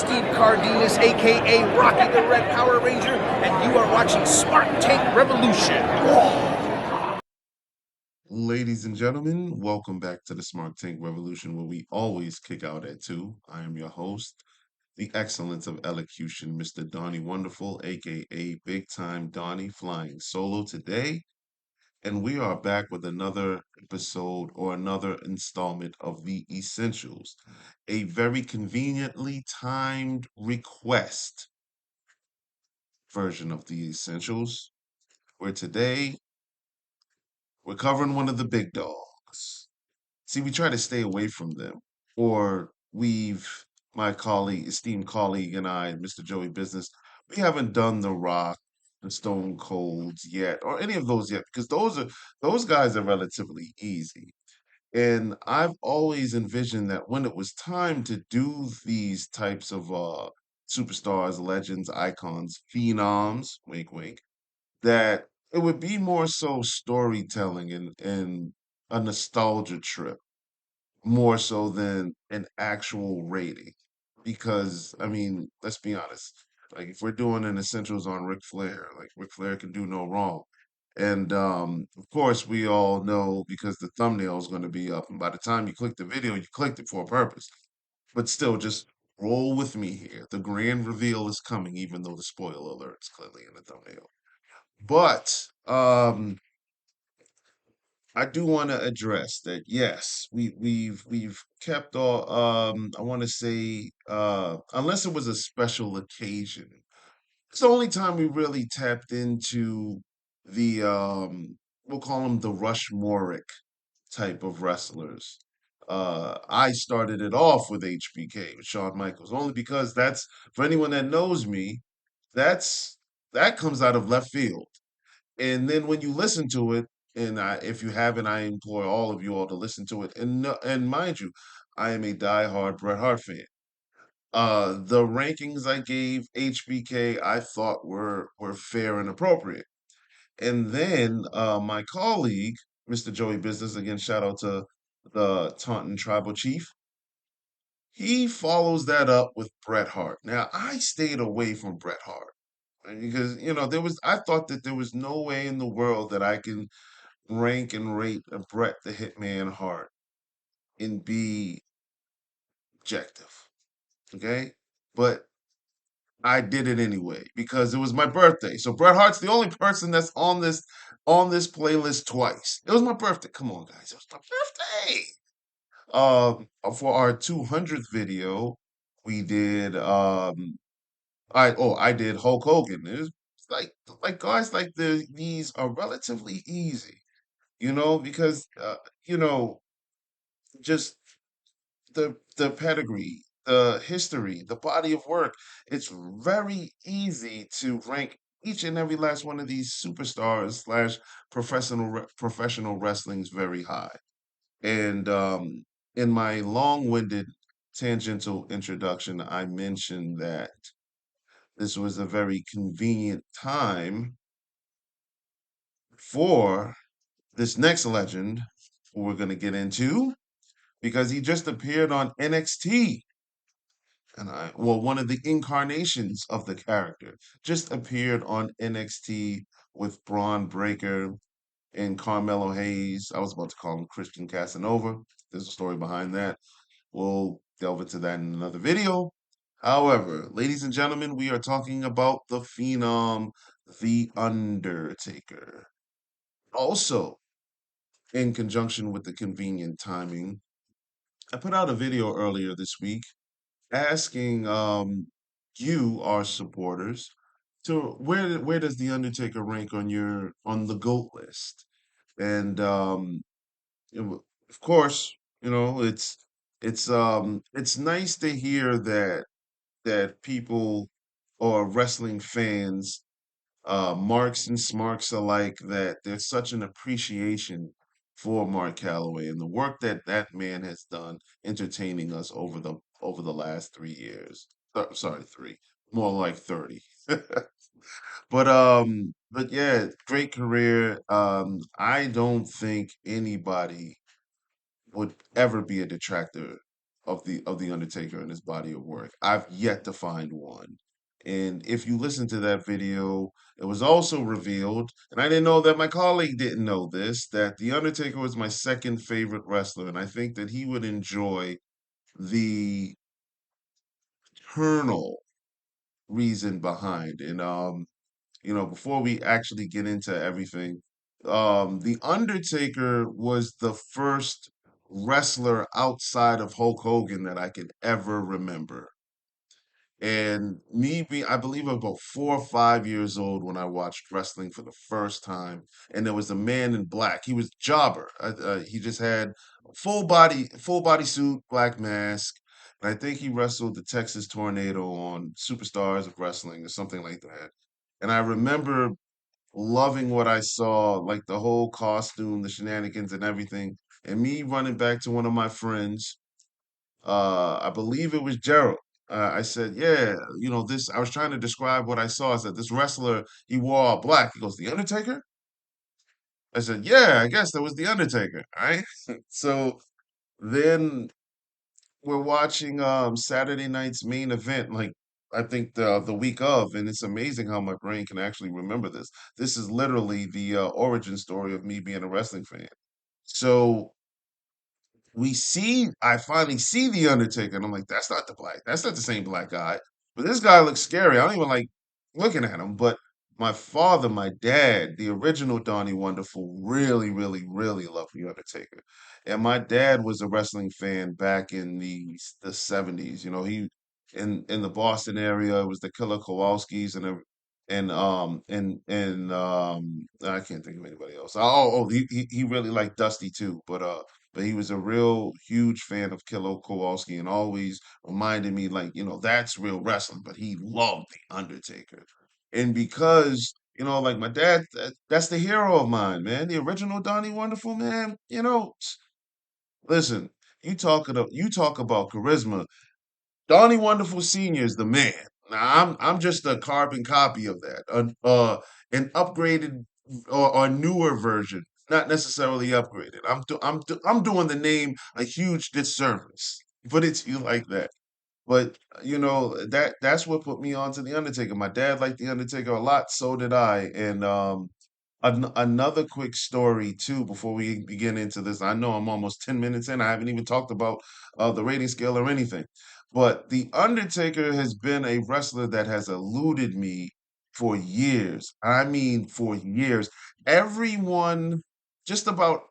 Steve Cardenas, aka Rocky the Red Power Ranger, and you are watching Smart Tank Revolution. Ladies and gentlemen, welcome back to the Smart Tank Revolution, where we always kick out at two. I am your host, the excellence of elocution, Mr. Donnie Wonderful, aka Big Time Donnie, flying solo today. And we are back with another episode or another installment of The Essentials, a very conveniently timed request version of The Essentials, where today we're covering one of the big dogs. See, we try to stay away from them, or my colleague, esteemed colleague, and I, Mr. Joey Business, we haven't done The Rock, the Stone Colds yet, or any of those yet, because those guys are relatively easy. And I've always envisioned that when it was time to do these types of superstars, legends, icons, phenoms, wink, wink, that it would be more so storytelling and a nostalgia trip more so than an actual rating. Because, I mean, let's be honest. Like, if we're doing an essentials on Ric Flair, like, Ric Flair can do no wrong. And of course, we all know because the thumbnail is going to be up. And by the time you click the video, you clicked it for a purpose. But still, just roll with me here. The grand reveal is coming, even though the spoiler alert is clearly in the thumbnail. But I do want to address that. Yes, we've kept all. I want to say, unless it was a special occasion, it's the only time we really tapped into the we'll call them the Rushmoric type of wrestlers. I started it off with HBK with Shawn Michaels only because that's for anyone that knows me, that's that comes out of left field. And then when you listen to it, and if you haven't, I implore all of you all to listen to it. And mind you, I am a diehard Bret Hart fan. The rankings I gave HBK, I thought were fair and appropriate. And then my colleague, Mr. Joey Business, again, shout out to the Taunton Tribal Chief. He follows that up with Bret Hart. Now, I stayed away from Bret Hart because I thought that there was no way in the world that I can rank and rate a Bret the Hitman Hart and be objective. Okay, but I did it anyway because it was my birthday. So Bret Hart's the only person that's on this playlist twice. It was my birthday. Come on, guys, it was my birthday. For our 200th video, we did I did Hulk Hogan. It was like guys like these are relatively easy, because you know just the pedigree, the history, the body of work. It's very easy to rank each and every last one of these superstars slash professional wrestling's very high. And in my long-winded tangential introduction, I mentioned that this was a very convenient time for this next legend who we're going to get into because he just appeared on NXT. One of the incarnations of the character just appeared on NXT with Braun Breaker and Carmelo Hayes. I was about to call him Christian Casanova. There's a story behind that. We'll delve into that in another video. However, ladies and gentlemen, we are talking about the Phenom, The Undertaker. Also, in conjunction with the convenient timing, I put out a video earlier this week asking you, our supporters, to where does the Undertaker rank on the GOAT list? And of course, it's nice to hear that people or wrestling fans, marks and smarks alike, that there's such an appreciation for Mark Calloway and the work that that man has done entertaining us over the last 3 years. Sorry, three, more like 30. But yeah, great career. I don't think anybody would ever be a detractor of the Undertaker and his body of work. I've yet to find one. And if you listen to that video, it was also revealed, and I didn't know that my colleague didn't know this, that the Undertaker was my second favorite wrestler, and I think that he would enjoy the eternal reason behind. And before we actually get into everything, the Undertaker was the first wrestler outside of Hulk Hogan that I could ever remember. And me being, I believe I was about 4 or 5 years old when I watched wrestling for the first time. And there was a man in black. He was Jobber. He just had full body suit, black mask. And I think he wrestled the Texas Tornado on Superstars of Wrestling or something like that. And I remember loving what I saw, like the whole costume, the shenanigans, and everything. And me running back to one of my friends, I believe it was Gerald. I said, "Yeah, this." I was trying to describe what I saw. I said, "This wrestler, he wore all black." He goes, "The Undertaker?" I said, "Yeah, I guess that was the Undertaker." Right. So then we're watching Saturday night's main event, like I think the week of, and it's amazing how my brain can actually remember this. This is literally the origin story of me being a wrestling fan. So I finally see the Undertaker, and I'm like, that's not the same black guy. But this guy looks scary. I don't even like looking at him. But my father, my dad, the original Donnie Wonderful, really, really, really loved the Undertaker. And my dad was a wrestling fan back in the 70s. He in the Boston area, it was the Killer Kowalskis and I can't think of anybody else. He really liked Dusty too, but he was a real huge fan of Killer Kowalski and always reminded me, like, that's real wrestling. But he loved The Undertaker. And because, like my dad, that's the hero of mine, man. The original Donnie Wonderful, man. Listen, you talk about charisma. Donnie Wonderful Senior is the man. Now I'm just a carbon copy of that, an upgraded or newer version, not necessarily upgraded. I'm doing the name a huge disservice, but it's you like that. But that's what put me on to the Undertaker. My dad liked the Undertaker a lot, so did I. And another quick story too before we begin into this. I know I'm almost 10 minutes in. I haven't even talked about the rating scale or anything. But the Undertaker has been a wrestler that has eluded me for years. I mean, for years. Everyone, just about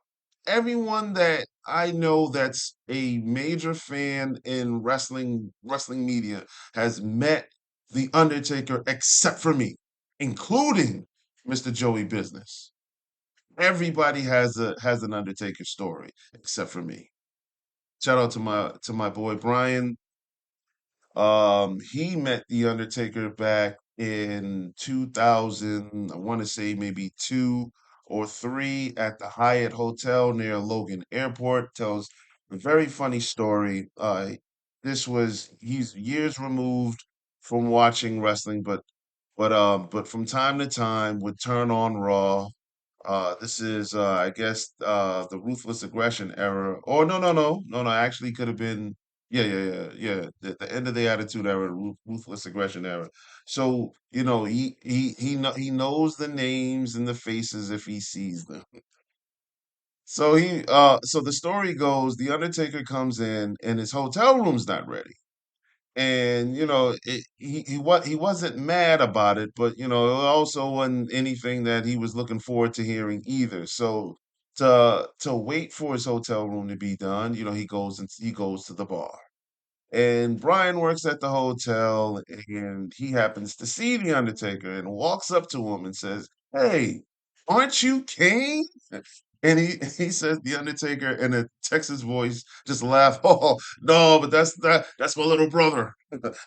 everyone that I know that's a major fan in wrestling media has met the Undertaker except for me, including Mr. Joey Business. Everybody has an Undertaker story except for me. Shout out to my boy Brian. He met The Undertaker back in 2000, I want to say maybe 2 or 3 at the Hyatt Hotel near Logan Airport. Tells a very funny story. He's years removed from watching wrestling, but from time to time would turn on Raw. This is, I guess, the ruthless aggression era. Or no. Actually, could have been, yeah. The end of the Attitude Era, ruthless aggression era. So he knows the names and the faces if he sees them. So the story goes, the Undertaker comes in and his hotel room's not ready. And he wasn't mad about it, but it also wasn't anything that he was looking forward to hearing either. So to wait for his hotel room to be done, he goes to the bar. And Brian works at the hotel, and he happens to see the Undertaker and walks up to him and says, "Hey, aren't you Kane?" And he says the Undertaker in a Texas voice just laugh. Oh no, but that's my little brother.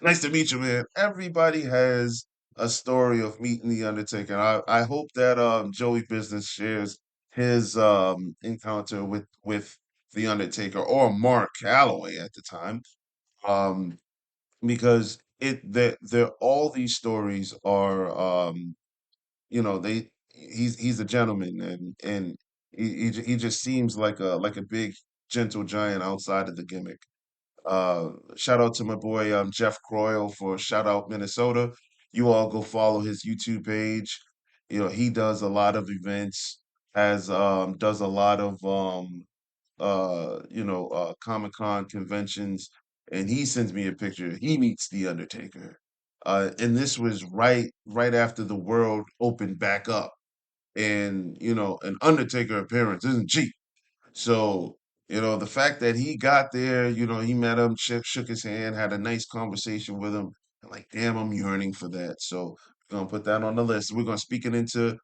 Nice to meet you, man. Everybody has a story of meeting the Undertaker. I hope that Joey Business shares his encounter with the Undertaker or Mark Calloway at the time. Um, because they're all these stories are they he's a gentleman, and he just seems like a big gentle giant outside of the gimmick. Shout out to my boy Jeff Croyle for Shout Out Minnesota. You all go follow his YouTube page. You know, he does a lot of events, has does a lot of Comic-Con conventions, and he sends me a picture. He meets the Undertaker. And this was right after the world opened back up. And an Undertaker appearance isn't cheap. So, the fact that he got there, he met him, shook his hand, had a nice conversation with him. I'm like, damn, I'm yearning for that. So we're gonna put that on the list. We're gonna speak it into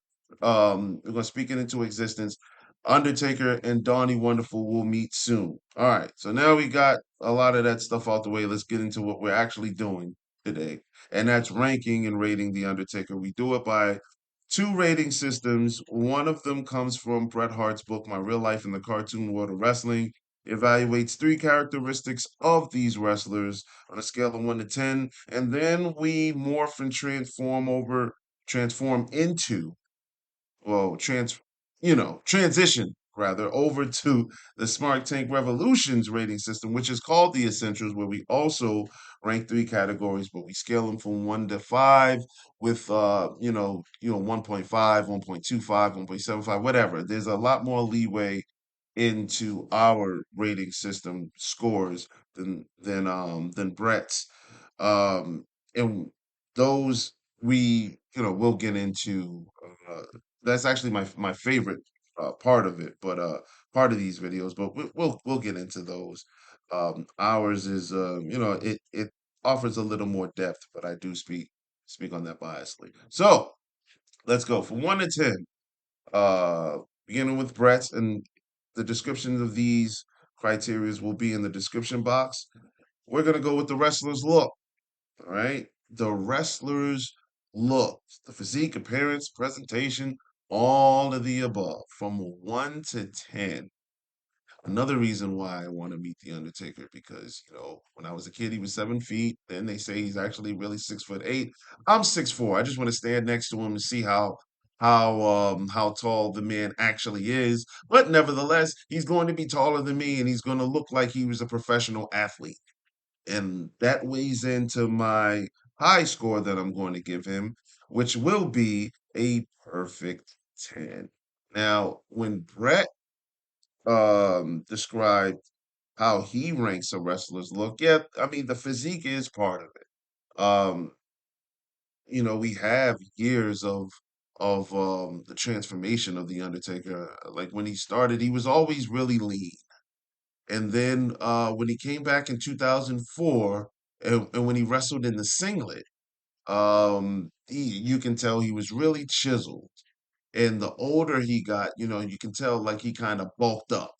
existence. Undertaker and Donnie Wonderful will meet soon. All right. So now we got a lot of that stuff out the way. Let's get into what we're actually doing today. And that's ranking and rating the Undertaker. We do it by two rating systems. One of them comes from Bret Hart's book, My Real Life in the Cartoon World of Wrestling. Evaluates three characteristics of these wrestlers on a scale of 1 to 10, and then we morph and transform into well, transition rather over to the Smart Tank Revolutions rating system, which is called the Essentials, where we also rank three categories, but we scale them from 1 to 5 with 1.5, 1.25, 1.75, whatever. There's a lot more leeway into our rating system scores than Brett's. And those we'll get into that's actually my favorite part of it, but part of these videos, but we'll get into those. Ours is it offers a little more depth, but I do speak on that biasly. So let's go from 1 to 10. Uh, Beginning with Brett's, and the descriptions of these criterias will be in the description box. We're gonna go with the wrestler's look. All right, the wrestler's look, the physique, appearance, presentation, all of the above, from 1 to 10. Another reason why I want to meet the Undertaker because when I was a kid he was 7 feet. Then they say he's actually really 6'8". I'm 6'4". I just want to stand next to him and see how tall the man actually is. But nevertheless, he's going to be taller than me, and he's going to look like he was a professional athlete, and that weighs into my high score that I'm going to give him, which will be a perfect 10. Now, when Brett described how he ranks a wrestler's look, yeah, I mean the physique is part of it. We have years of the transformation of the Undertaker. Like when he started, he was always really lean. And then when he came back in 2004, and when he wrestled in the singlet, you can tell he was really chiseled. And the older he got, you can tell like he kind of bulked up.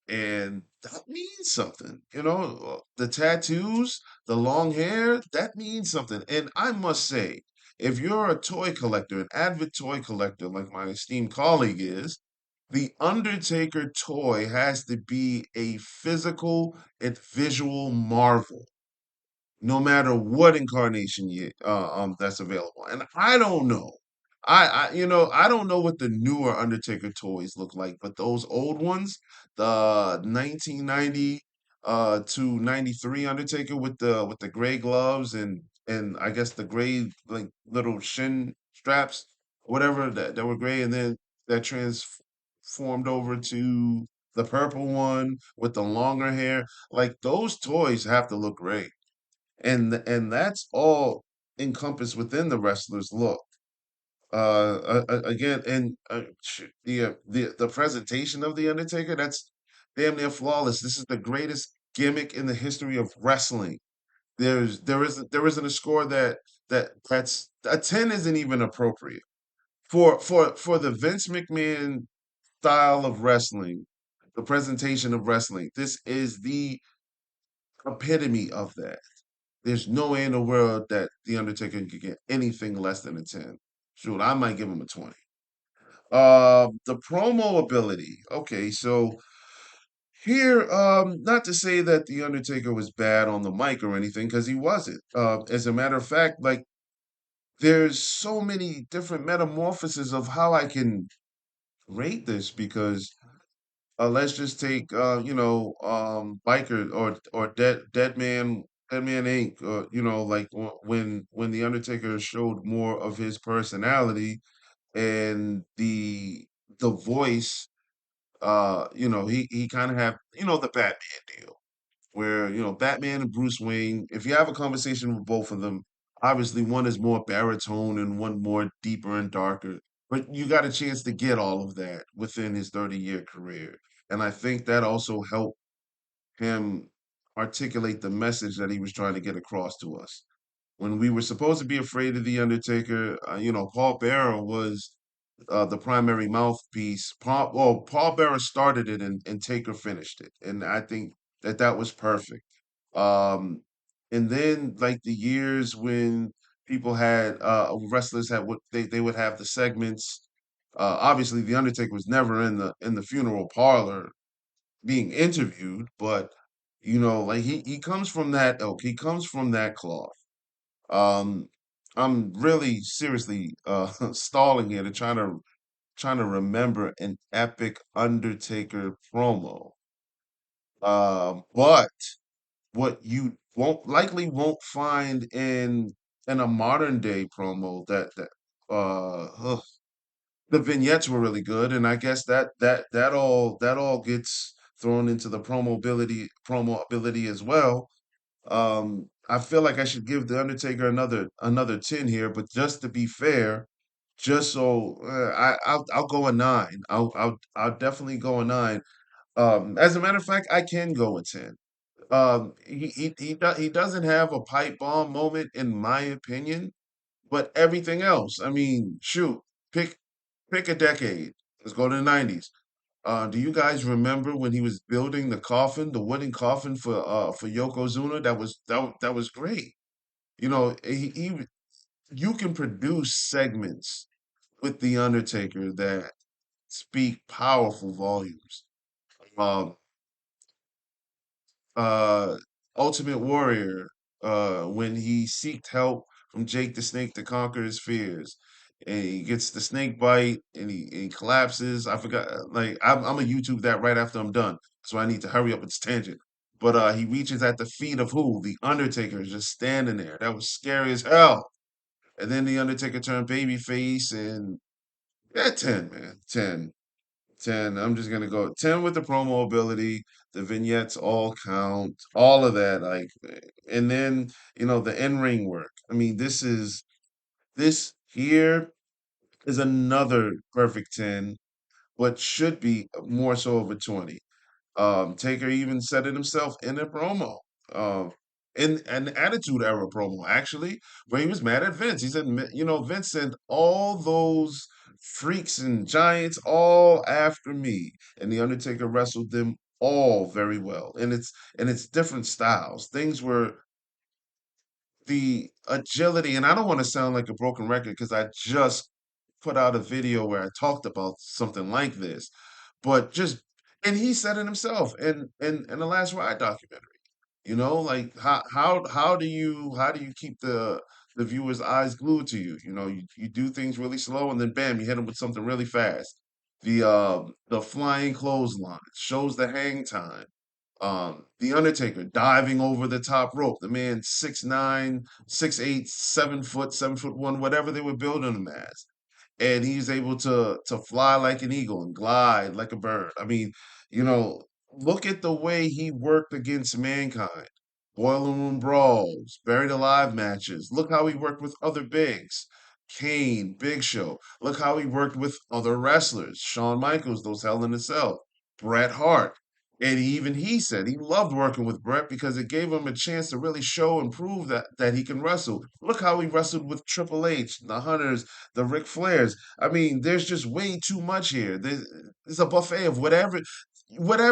And that means something, the tattoos, the long hair, that means something. And I must say, if you're a toy collector, an avid toy collector like my esteemed colleague is, the Undertaker toy has to be a physical and visual marvel no matter what incarnation that's available. And I don't know. I don't know what the newer Undertaker toys look like, but those old ones, the 1990 to 93 Undertaker with the gray gloves and I guess the gray like little shin straps, whatever that were gray, and then that transformed over to the purple one with the longer hair. Like those toys have to look great, and that's all encompassed within the wrestler's look. Again, and the presentation of the Undertaker, that's damn near flawless. This is the greatest gimmick in the history of wrestling. There isn't a score that's a 10 isn't even appropriate for the Vince McMahon style of wrestling, the presentation of wrestling. This is the epitome of that. There's no way in the world that The Undertaker could get anything less than a 10. Shoot, I might give him a 20. The promo ability. Okay, so here, not to say that The Undertaker was bad on the mic or anything, because he wasn't. As a matter of fact, like there's so many different metamorphoses of how I can rate this because Let's just take Biker or Dead Man Inc. Or like when the Undertaker showed more of his personality and the voice. He kind of have the Batman deal where Batman and Bruce Wayne. If you have a conversation with both of them, obviously one is more baritone and one more deeper and darker. But you got a chance to get all of that within his 30-year career, and I think that also helped him articulate the message that he was trying to get across to us. When we were supposed to be afraid of the Undertaker, Paul Bearer was the primary mouthpiece. Paul Bearer started it and Taker finished it, and I think that was perfect. Um, and then like the years when people had wrestlers had what they would have the segments. Obviously, the Undertaker was never in the funeral parlor being interviewed, but like he comes from that ilk. He comes from that cloth. Um, I'm really seriously stalling here to trying to remember an epic Undertaker promo. But what you won't find in a modern day promo that the vignettes were really good, and I guess that all gets thrown into the promo ability as well. I feel like I should give the Undertaker another 10 here, but just to be fair, just so I'll go a 9. I'll definitely go a 9. As a matter of fact, I can go a 10. He doesn't have a pipe bomb moment in my opinion, but everything else, I mean, shoot, pick pick a decade. Let's go to the 90s. Do you guys remember when he was building the coffin, the wooden coffin for Yokozuna? That was great. You can produce segments with the Undertaker that speak powerful volumes. Um, uh, Ultimate Warrior, when he seeked help from Jake the Snake to conquer his fears, and he gets the snake bite and he collapses. I forgot. Like I'm gonna YouTube that right after I'm done, so I need to hurry up with this tangent. But he reaches at the feet of who? The Undertaker is just standing there. That was scary as hell. And then the Undertaker turned babyface, and yeah, 10, man, 10. 10. I'm just gonna go 10 with the promo ability. The vignettes all count, all of that. Like, and then the in-ring work. I mean, this here is another perfect 10, but should be more so of a 20. Taker even said it himself in a promo. Um, in an Attitude Era promo, actually, where he was mad at Vince. He said, Vince sent all those freaks and giants all after me, and the Undertaker wrestled them all very well. And it's different styles. Things were the agility, and I don't want to sound like a broken record because I just put out a video where I talked about something like this, but just and he said it himself in the Last Ride documentary. Like how do you keep the viewer's eyes glued to you? You do things really slow and then bam, you hit them with something really fast. The flying clothesline shows the hang time. The Undertaker diving over the top rope. The man 6'9", 6'8", 7 foot, 7'1", whatever they were building him as, and he's able to fly like an eagle and glide like a bird. I mean, you know, look at the way he worked against Mankind. Boiler room brawls, buried alive matches. Look how he worked with other bigs. Kane, Big Show. Look how he worked with other wrestlers. Shawn Michaels, those Hell in a Cell. Bret Hart. And even he said he loved working with Bret because it gave him a chance to really show and prove that he can wrestle. Look how he wrestled with Triple H, the Hunters, the Ric Flairs. I mean, there's just way too much here. There's a buffet of whatever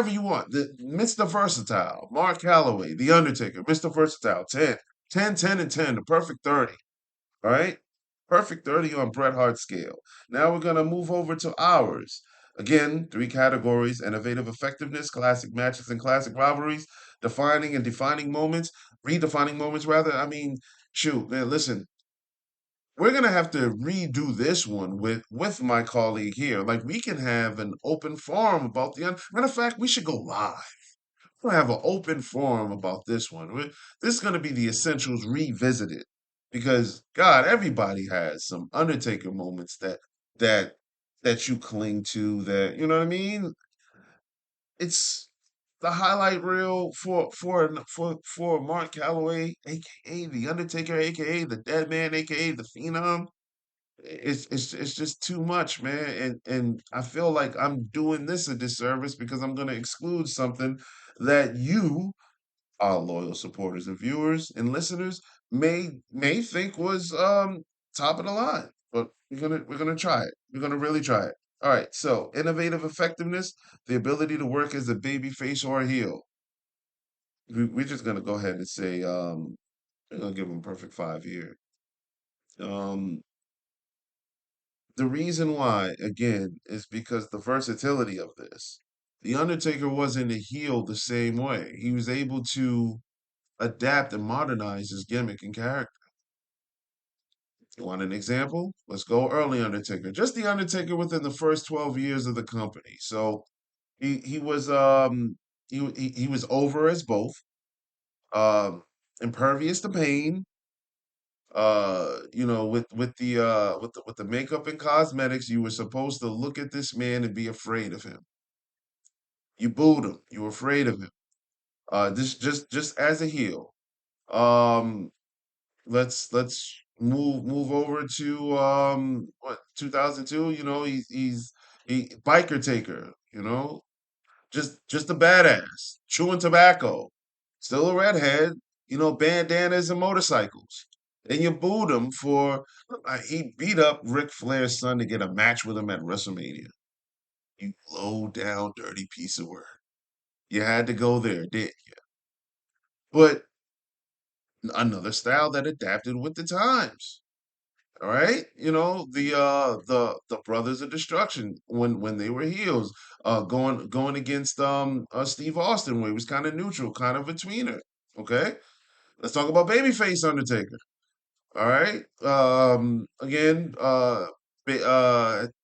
you want. Mr. Versatile, Mark Calloway, The Undertaker, Mr. Versatile, 10, 10, 10, and 10, the perfect 30. All right? Perfect 30 on Bret Hart scale. Now we're going to move over to ours. Again, three categories: innovative effectiveness, classic matches and classic rivalries, defining moments, redefining moments, rather. I mean, shoot, man, listen, we're gonna have to redo this one with my colleague here. Like we can have an open forum about matter of fact, we should go live. We're gonna have an open forum about this one. This is gonna be the essentials revisited because God, everybody has some Undertaker moments that that you cling to. That you know what I mean. It's the highlight reel for Mark Calloway, aka the Undertaker, aka the Dead Man, aka the Phenom. It's just too much, man. And I feel like I'm doing this a disservice because I'm gonna exclude something that you, our loyal supporters and viewers and listeners, may think was top of the line. But we're gonna try it. We're gonna really try it. All right. So innovative effectiveness, the ability to work as a baby face or a heel. We're just gonna go ahead and say we're gonna give him a perfect 5 here. Um, the reason why, again, is because the versatility of this. The Undertaker wasn't a heel the same way. He was able to adapt and modernize his gimmick and character. You want an example? Let's go early Undertaker. Just the Undertaker within the first 12 years of the company. So he was he was over as both, um impervious to pain, with the makeup and cosmetics, you were supposed to look at this man and be afraid of him. You booed him. You were afraid of him. This just as a heel. Um, let's move over to what 2002. He biker taker. Just a badass chewing tobacco, still a redhead. Bandanas and motorcycles. And you booed him for he beat up Ric Flair's son to get a match with him at WrestleMania. You low down dirty piece of work. You had to go there, did you? But another style that adapted with the times. All right, the Brothers of Destruction when they were heels, going against Steve Austin, where he was kind of neutral, kind of a tweener. Okay, let's talk about babyface Undertaker. All right, again, I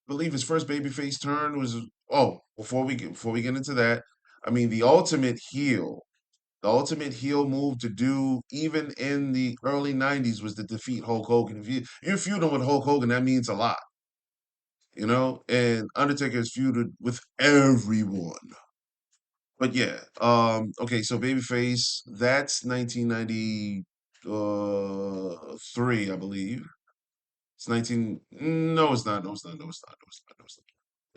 believe his first babyface turn was before we get into that. I mean, the ultimate heel move to do even in the early 90s was to defeat Hulk Hogan. If you're feuding with Hulk Hogan, that means a lot, and Undertaker has feuded with everyone. But yeah, okay, so Babyface, that's 1993, I believe. It's 19, no, it's not, no, it's not, no, it's not, no, it's not, no, it's not.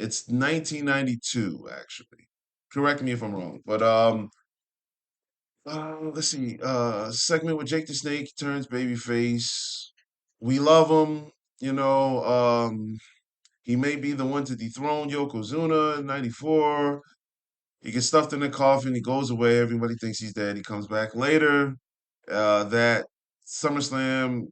It's 1992, actually. Correct me if I'm wrong, but let's see. Segment with Jake the Snake turns babyface. We love him. You know, he may be the one to dethrone Yokozuna in '94. He gets stuffed in a coffin. He goes away. Everybody thinks he's dead. He comes back later. That SummerSlam,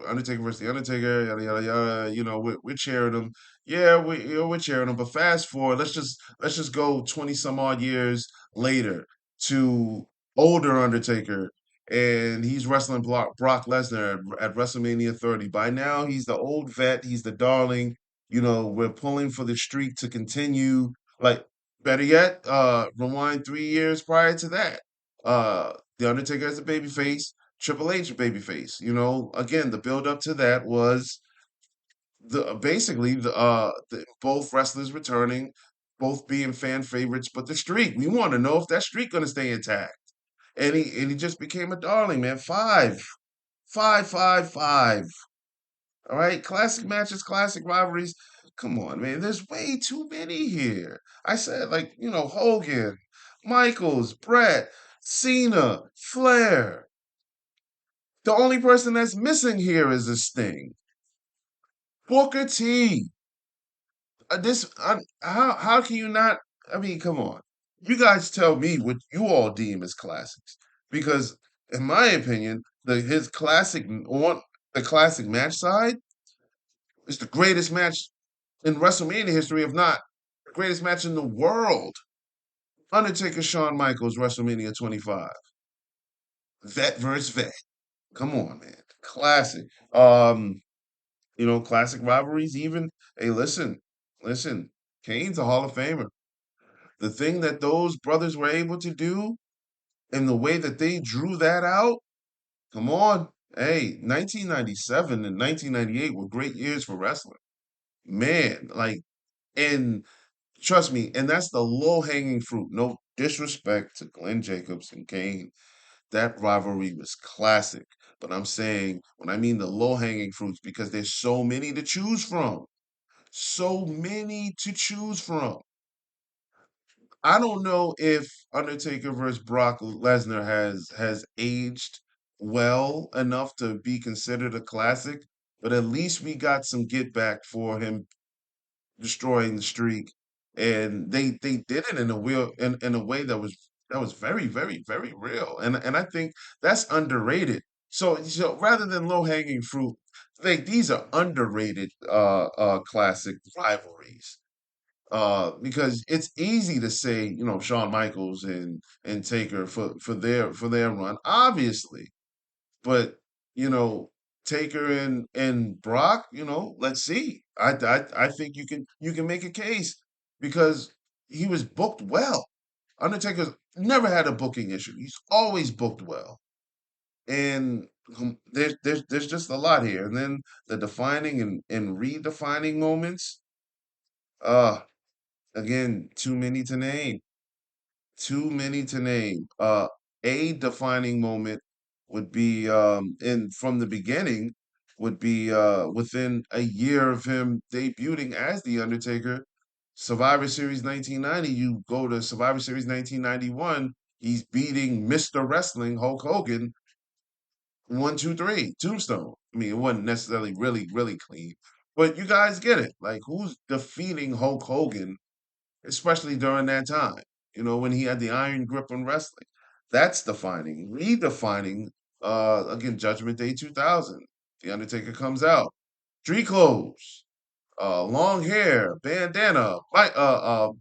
Undertaker versus the Undertaker, yada yada yada. We're cheering him. Yeah, we're cheering him. But fast forward, let's just go 20 some odd years later to older Undertaker, and he's wrestling Brock Lesnar at WrestleMania 30. By now, he's the old vet. He's the darling. We're pulling for the streak to continue. Like, better yet, rewind 3 years prior to that. The Undertaker as a babyface, Triple H a babyface. Again, the build up to that was basically the both wrestlers returning, both being fan favorites, but the streak. We want to know if that streak gonna stay intact. And he just became a darling, man. Five, five, five, five. All right, classic matches, classic rivalries. Come on, man. There's way too many here. I said, like, Hogan, Michaels, Bret, Cena, Flair. The only person that's missing here is a Sting. Booker T. How can you not? I mean, come on. You guys tell me what you all deem as classics, because in my opinion, the classic match side is the greatest match in WrestleMania history, if not the greatest match in the world. Undertaker, Shawn Michaels, WrestleMania 25. Vet versus vet. Come on, man. Classic. classic rivalries. Even, hey, listen, Kane's a Hall of Famer. The thing that those brothers were able to do and the way that they drew that out, come on. Hey, 1997 and 1998 were great years for wrestling. Man, like, and trust me, and that's the low hanging fruit. No disrespect to Glenn Jacobs and Kane. That rivalry was classic. But I'm saying, when I mean the low hanging fruits, because there's so many to choose from. So many to choose from. I don't know if Undertaker versus Brock Lesnar has aged well enough to be considered a classic, but at least we got some get back for him destroying the streak, and they did it in in a way that was very very real, and I think that's underrated. So rather than low hanging fruit, these are underrated classic rivalries, because it's easy to say, Shawn Michaels and Taker for their run, obviously, but you know, Taker and Brock, let's see. I think you can make a case because he was booked well. Undertaker's never had a booking issue. He's always booked well, and there's just a lot here. And then the defining and redefining moments. Uh Again, too many to name. Too many to name. A defining moment would be, in from the beginning, would be within a year of him debuting as The Undertaker. Survivor Series 1990, you go to Survivor Series 1991, he's beating Mr. Wrestling Hulk Hogan 1, 2, 3, Tombstone. I mean, it wasn't necessarily really clean, but you guys get it. Like, who's defeating Hulk Hogan, especially during that time, when he had the iron grip on wrestling. That's defining. Redefining, again, Judgment Day 2000. The Undertaker comes out. Street clothes, long hair, bandana,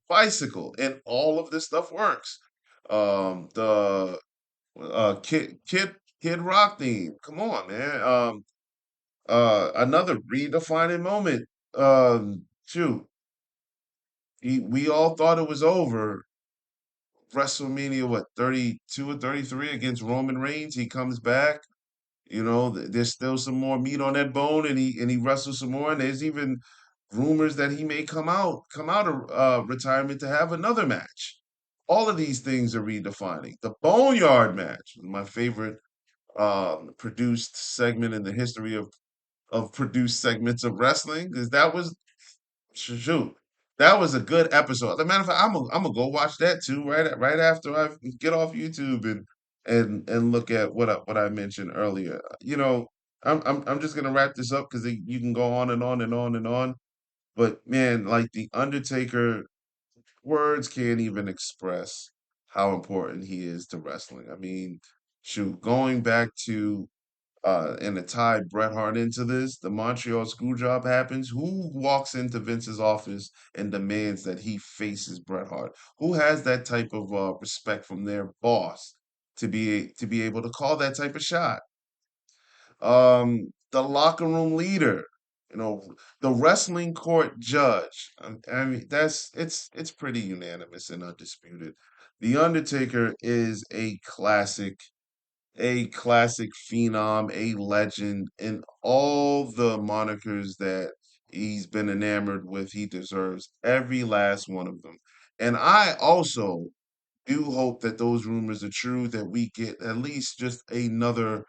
bicycle, and all of this stuff works. The Kid Rock theme. Come on, man. Another redefining moment. Shoot, we all thought it was over. WrestleMania, what, 32 or 33 against Roman Reigns. He comes back. There's still some more meat on that bone, and he wrestles some more. And there's even rumors that he may come out of retirement to have another match. All of these things are redefining. The Boneyard match, my favorite produced segment in the history of produced segments of wrestling, because that was shoot, that was a good episode. As a matter of fact, I'm gonna go watch that too right after I get off YouTube and look at what I mentioned earlier. I'm just gonna wrap this up because you can go on and on and on and on. But man, like the Undertaker, words can't even express how important he is to wrestling. I mean, shoot, going back to and to tie Bret Hart into this, the Montreal screw job happens. Who walks into Vince's office and demands that he faces Bret Hart? Who has that type of respect from their boss to be able to call that type of shot? The locker room leader, you know, the wrestling court judge. I mean, it's pretty unanimous and undisputed. The Undertaker is a classic phenom, a legend, and all the monikers that he's been enamored with, he deserves every last one of them. And I also do hope that those rumors are true, that we get at least just another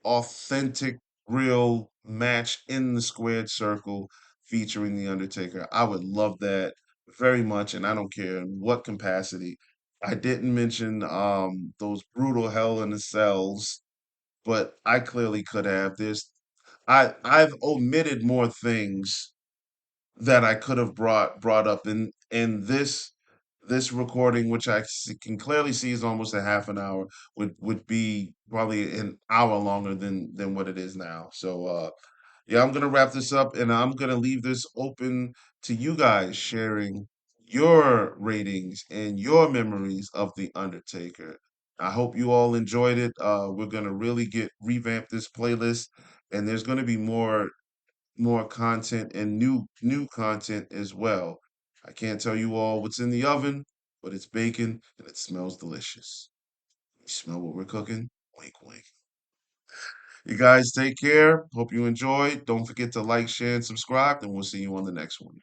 authentic, real match in the squared circle featuring The Undertaker. I would love that very much, and I don't care in what capacity. I didn't mention those brutal Hell in the Cells, but I clearly could have. I've omitted more things that I could have brought up in this recording, which can clearly see is almost a half an hour, would be probably an hour longer than what it is now. So yeah, I'm gonna wrap this up, and I'm gonna leave this open to you guys sharing your ratings and your memories of the Undertaker. I hope you all enjoyed it. We're gonna really get revamp this playlist, and there's gonna be more more content and new content as well. I can't tell you all what's in the oven, but it's bacon and it smells delicious. You smell what we're cooking? Wink, wink. You guys take care. Hope you enjoyed. Don't forget to like, share, and subscribe, and we'll see you on the next one.